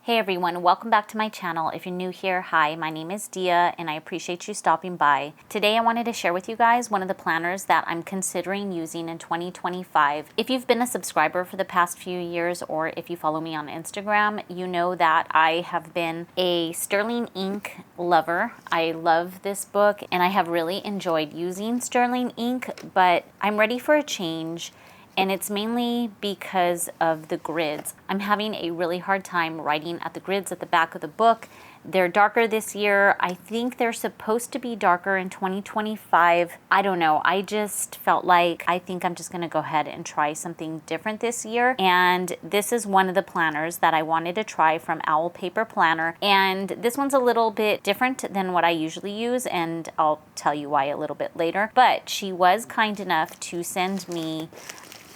Hey everyone, welcome back to my channel. If you're new here, hi, my name is Dia and I appreciate you stopping by. Today I wanted to share with you guys one of the planners that I'm considering using in 2025. If you've been a subscriber for the past few years or if you follow me on Instagram, you know that I have been a Sterling ink lover. I love this book and I have really enjoyed using Sterling ink, but I'm ready for a change. And it's mainly because of the grids. I'm having a really hard time writing at the grids at the back of the book. They're darker this year. I think they're supposed to be darker in 2025. I don't know. I just felt like I think I'm just gonna go ahead and try something different this year. And this is one of the planners that I wanted to try from Owl Paper Planner. And this one's a little bit different than what I usually use, and I'll tell you why a little bit later. But she was kind enough to send me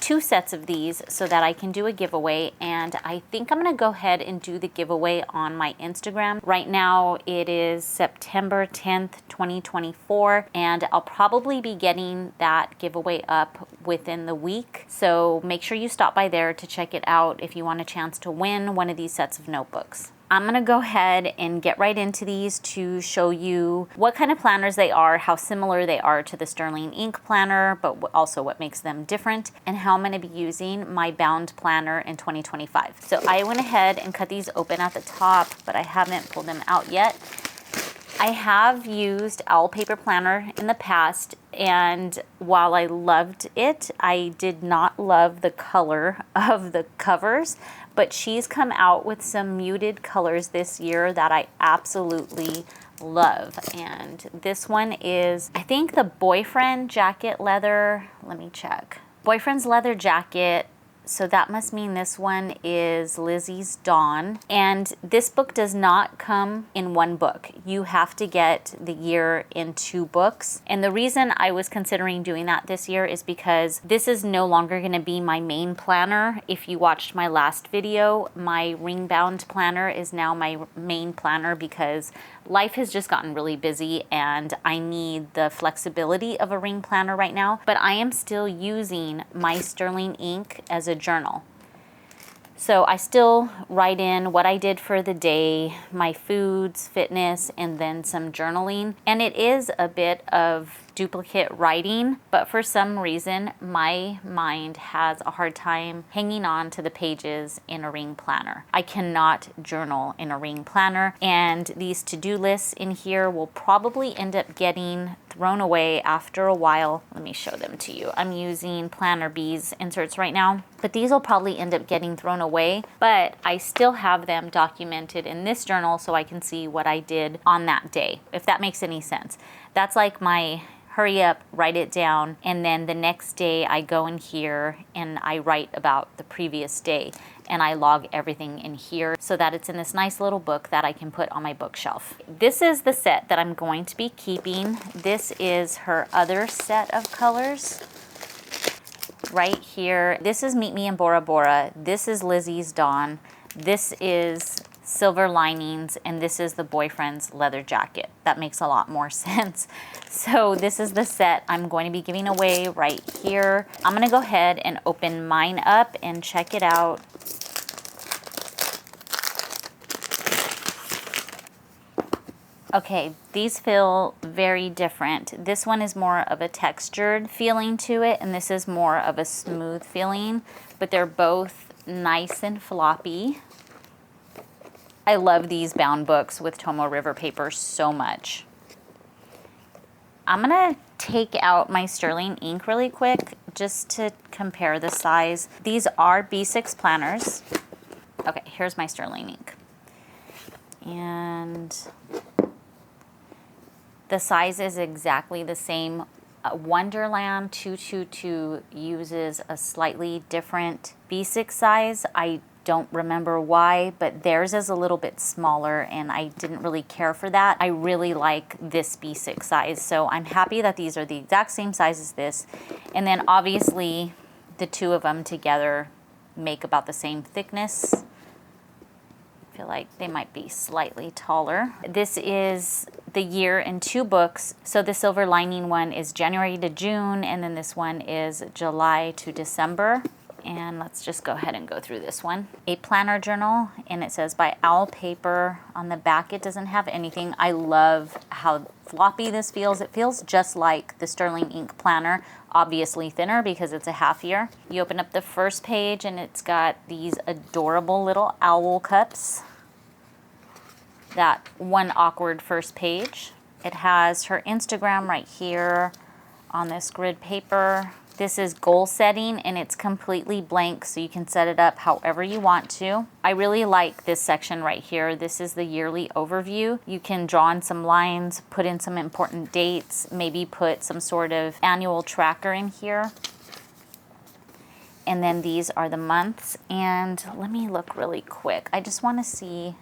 2 sets of these so that I can do a giveaway, and I think I'm gonna go ahead and do the giveaway on my Instagram. Right now it is September 10th, 2024, and I'll probably be getting that giveaway up within the week. So make sure you stop by there to check it out if you want a chance to win one of these sets of notebooks. I'm gonna go ahead and get right into these to show you what kind of planners they are, how similar they are to the Sterling ink planner, but also what makes them different, and how I'm gonna be using my bound planner in 2025. So I went ahead and cut these open at the top, but I haven't pulled them out yet. I have used Owl Paper Planner in the past, and while I loved it, I did not love the color of the covers, but she's come out with some muted colors this year that I absolutely love. And this one is, I think, the Boyfriend Jacket Leather. Let me check. Boyfriend's Leather Jacket. So that must mean this one is Lizzie's Dawn. And this book does not come in one book. You have to get the year in 2 books. And the reason I was considering doing that this year is because this is no longer gonna be my main planner. If you watched my last video, my ring bound planner is now my main planner because life has just gotten really busy and I need the flexibility of a ring planner right now, but I am still using my Sterling ink as a journal. So I still write in what I did for the day, my foods, fitness, and then some journaling. And it is a bit of duplicate writing, but for some reason, my mind has a hard time hanging on to the pages in a ring planner. I cannot journal in a ring planner, and these to-do lists in here will probably end up getting thrown away after a while. Let me show them to you. I'm using Planner Bees inserts right now, but these will probably end up getting thrown away, but I still have them documented in this journal so I can see what I did on that day, if that makes any sense. That's like my hurry up, write it down, and then the next day I go in here and I write about the previous day and I log everything in here so that it's in this nice little book that I can put on my bookshelf. This is the set that I'm going to be keeping. This is her other set of colors right here. This is Meet Me in Bora Bora. This is Lizzie's Dawn. This is Silver Linings, and this is the Boyfriend's Leather Jacket. That makes a lot more sense. So this is the set I'm going to be giving away right here. I'm gonna go ahead and open mine up and check it out. Okay, these feel very different. This one is more of a textured feeling to it, and this is more of a smooth feeling, but they're both nice and floppy. I love these bound books with Tomo River paper so much. I'm gonna take out my Sterling ink really quick just to compare the size. These are B6 planners. Okay, here's my Sterling ink. And the size is exactly the same. Wonderland 222 uses a slightly different B6 size. I don't remember why, but theirs is a little bit smaller and I didn't really care for that. I really like this B6 size, so I'm happy that these are the exact same size as this. And then obviously the 2 of them together make about the same thickness. I feel like they might be slightly taller. This is the year in 2 books. So the Silver Lining one is January to June, and then this one is July to December. And let's just go ahead and go through this one. A planner journal, and it says by Owl Paper. On the back, it doesn't have anything. I love how floppy this feels. It feels just like the Sterling Ink planner, obviously thinner because it's a half year. You open up the first page and it's got these adorable little owl cups. That one awkward first page. It has her Instagram right here on this grid paper. This is goal setting and it's completely blank, so you can set it up however you want to. I really like this section right here. This is the yearly overview. You can draw in some lines, put in some important dates, maybe put some sort of annual tracker in here. And then these are the months. And let me look really quick. I just want to see,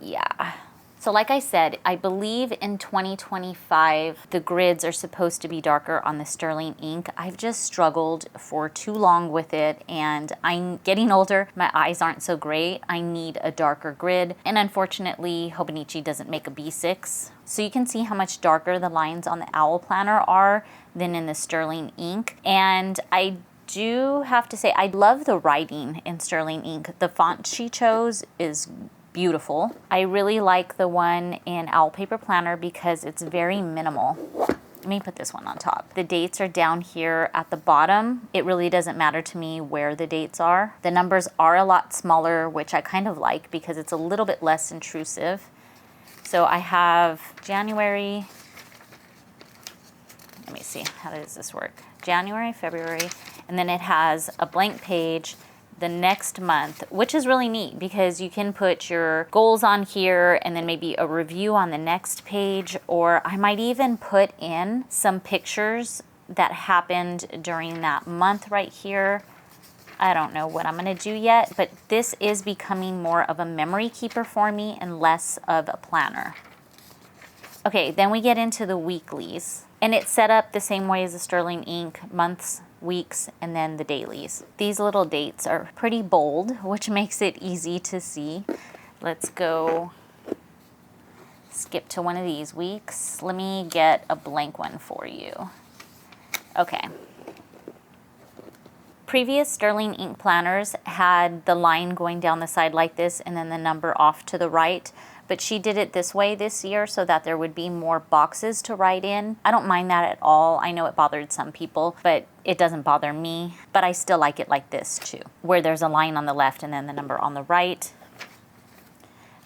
yeah. So like I said, I believe in 2025, the grids are supposed to be darker on the Sterling Ink. I've just struggled for too long with it, and I'm getting older. My eyes aren't so great. I need a darker grid. And unfortunately, Hobonichi doesn't make a B6. So you can see how much darker the lines on the Owl Planner are than in the Sterling Ink. And I do have to say, I love the writing in Sterling Ink. The font she chose is beautiful. I really like the one in Owl Paper Planner because it's very minimal. Let me put this one on top. The dates are down here at the bottom. It really doesn't matter to me where the dates are. The numbers are a lot smaller, which I kind of like because it's a little bit less intrusive. So I have January, let me see, how does this work? January, February, and then it has a blank page the next month, which is really neat because you can put your goals on here and then maybe a review on the next page, or I might even put in some pictures that happened during that month right here. I don't know what I'm gonna do yet, but this is becoming more of a memory keeper for me and less of a planner. Okay, then we get into the weeklies, and it's set up the same way as the Sterling Ink, months, weeks, and then the dailies. These little dates are pretty bold, which makes it easy to see. Let's go skip to one of these weeks. Let me get a blank one for you. Okay. Previous Sterling Ink planners had the line going down the side like this and then the number off to the right. But she did it this way this year so that there would be more boxes to write in. I don't mind that at all. I know it bothered some people, but it doesn't bother me. But I still like it like this too, where there's a line on the left and then the number on the right.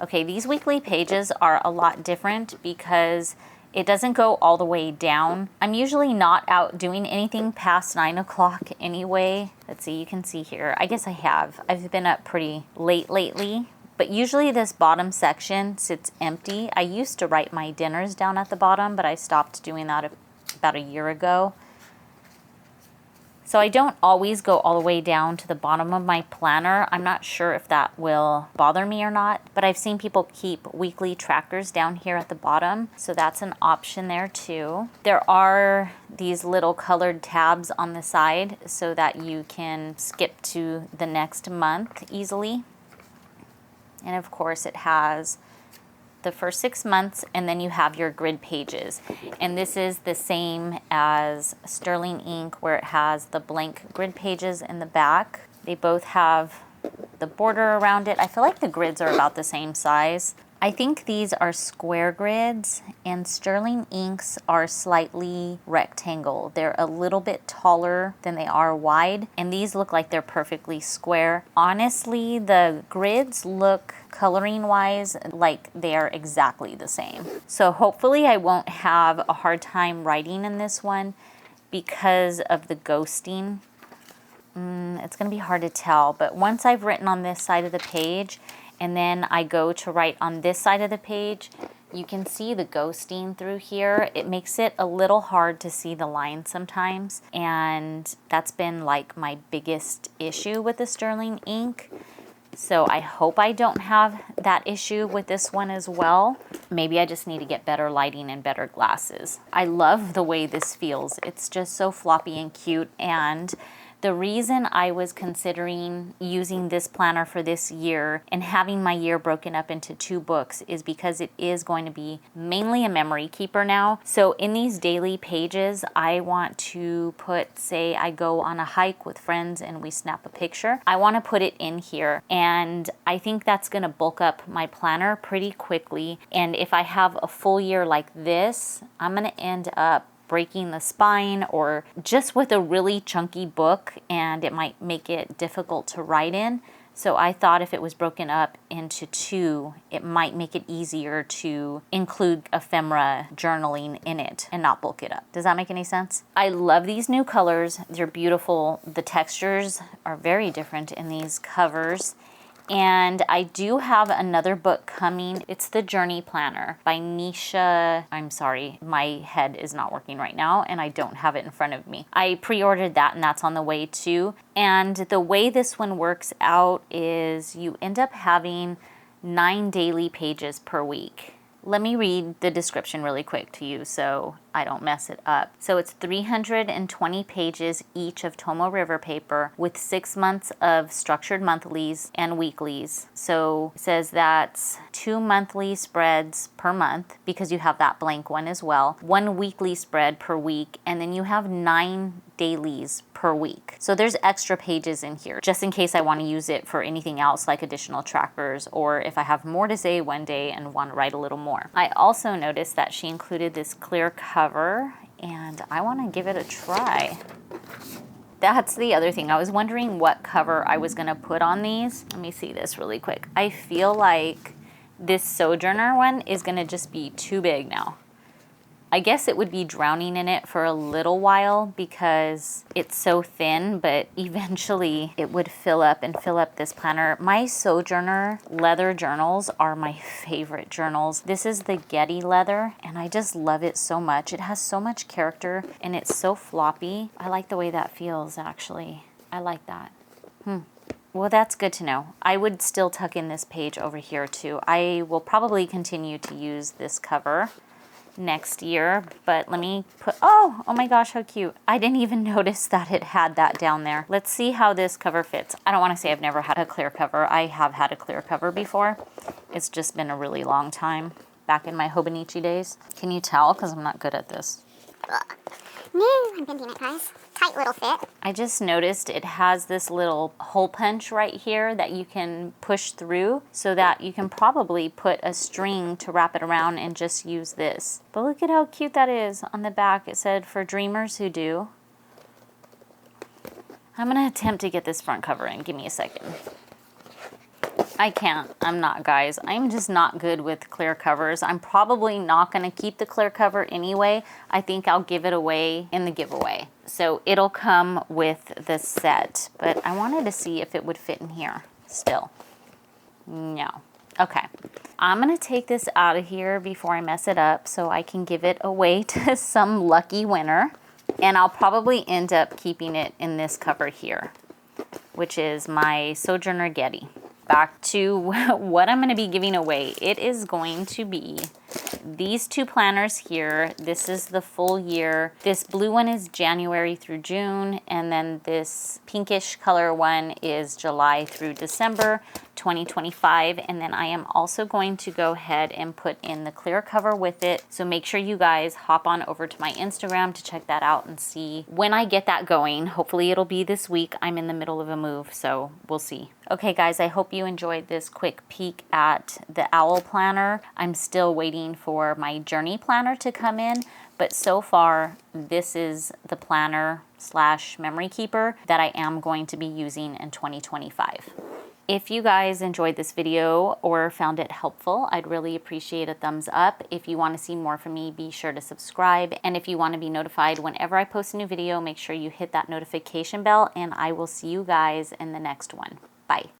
Okay, these weekly pages are a lot different because it doesn't go all the way down. I'm usually not out doing anything past 9 o'clock anyway. Let's see, you can see here. I guess I have. I've been up pretty late lately. But usually this bottom section sits empty. I used to write my dinners down at the bottom, but I stopped doing that about a year ago. So I don't always go all the way down to the bottom of my planner. I'm not sure if that will bother me or not, but I've seen people keep weekly trackers down here at the bottom. So that's an option there too. There are these little colored tabs on the side so that you can skip to the next month easily. And of course it has the first 6 months, and then you have your grid pages. And this is the same as Sterling Ink, where it has the blank grid pages in the back. They both have the border around it. I feel like the grids are about the same size. I think these are square grids, and Sterling Inks are slightly rectangle. They're a little bit taller than they are wide, and these look like they're perfectly square. Honestly, the grids look coloring wise like they are exactly the same. So hopefully I won't have a hard time writing in this one because of the ghosting. It's gonna be hard to tell, but once I've written on this side of the page and then I go to write on this side of the page, you can see the ghosting through here. It makes it a little hard to see the line sometimes, and that's been like my biggest issue with the Sterling Ink. So I hope I don't have that issue with this one as well. Maybe I just need to get better lighting and better glasses. I love the way this feels. It's just so floppy and cute, and The reason I was considering using this planner for this year and having my year broken up into 2 books is because it is going to be mainly a memory keeper now. So in these daily pages, I want to put, say I go on a hike with friends and we snap a picture. I want to put it in here, and I think that's going to bulk up my planner pretty quickly. And if I have a full year like this, I'm going to end up breaking the spine or just with a really chunky book, and it might make it difficult to write in. So I thought if it was broken up into 2, it might make it easier to include ephemera journaling in it and not bulk it up. Does that make any sense? I love these new colors. They're beautiful. The textures are very different in these covers. And I do have another book coming. It's the Journey Planner by Nisha. I'm sorry, my head is not working right now and I don't have it in front of me. I pre-ordered that and that's on the way too. And the way this one works out is you end up having 9 daily pages per week. Let me read the description really quick to you so I don't mess it up. So it's 320 pages each of Tomo River paper with 6 months of structured monthlies and weeklies. So it says that's 2 monthly spreads per month because you have that blank one as well. 1 weekly spread per week, and then you have 9 dailies per week. So there's extra pages in here just in case I want to use it for anything else like additional trackers, or if I have more to say one day and want to write a little more. I also noticed that she included this clear cover and I want to give it a try. That's the other thing. I was wondering what cover I was going to put on these. Let me see this really quick. I feel like this Sojourner one is going to just be too big now. I guess it would be drowning in it for a little while because it's so thin, but eventually it would fill up this planner. My Sojourner leather journals are my favorite journals. This is the Getty leather and I just love it so much. It has so much character and it's so floppy. I like the way that feels actually. I like that. Well, that's good to know. I would still tuck in this page over here too. I will probably continue to use this cover next year, but let me put, oh my gosh, how cute. I didn't even notice that it had that down there. Let's see how this cover fits. I don't want to say I've never had a clear cover. I have had a clear cover before. It's just been a really long time, back in my Hobonichi days. Can you tell? Because I'm not good at this. I'm bending it, guys. Tight little fit. I just noticed it has this little hole punch right here that you can push through so that you can probably put a string to wrap it around and just use this. But look at how cute that is. On the back it said, for dreamers who do. I'm gonna attempt to get this front cover in. Give me a second. I can't. I'm not, guys. I'm just not good with clear covers. I'm probably not going to keep the clear cover anyway. I think I'll give it away in the giveaway. So it'll come with the set. But I wanted to see if it would fit in here still. No. Okay. I'm going to take this out of here before I mess it up so I can give it away to some lucky winner. And I'll probably end up keeping it in this cover here, which is my Sojourner Getty. Back to what I'm going to be giving away. It is going to be these 2 planners here. This is the full year. This blue one is January through June, and then this pinkish color one is July through December 2025. And then I am also going to go ahead and put in the clear cover with it. So make sure you guys hop on over to my Instagram to check that out and see when I get that going. Hopefully it'll be this week. I'm in the middle of a move, so we'll see. Okay guys, I hope you enjoyed this quick peek at the Owl Planner. I'm still waiting for my Journey Planner to come in, but so far this is the planner / memory keeper that I am going to be using in 2025. If you guys enjoyed this video or found it helpful, I'd really appreciate a thumbs up. If you want to see more from me, be sure to subscribe. And if you want to be notified whenever I post a new video, make sure you hit that notification bell, and I will see you guys in the next one. Bye.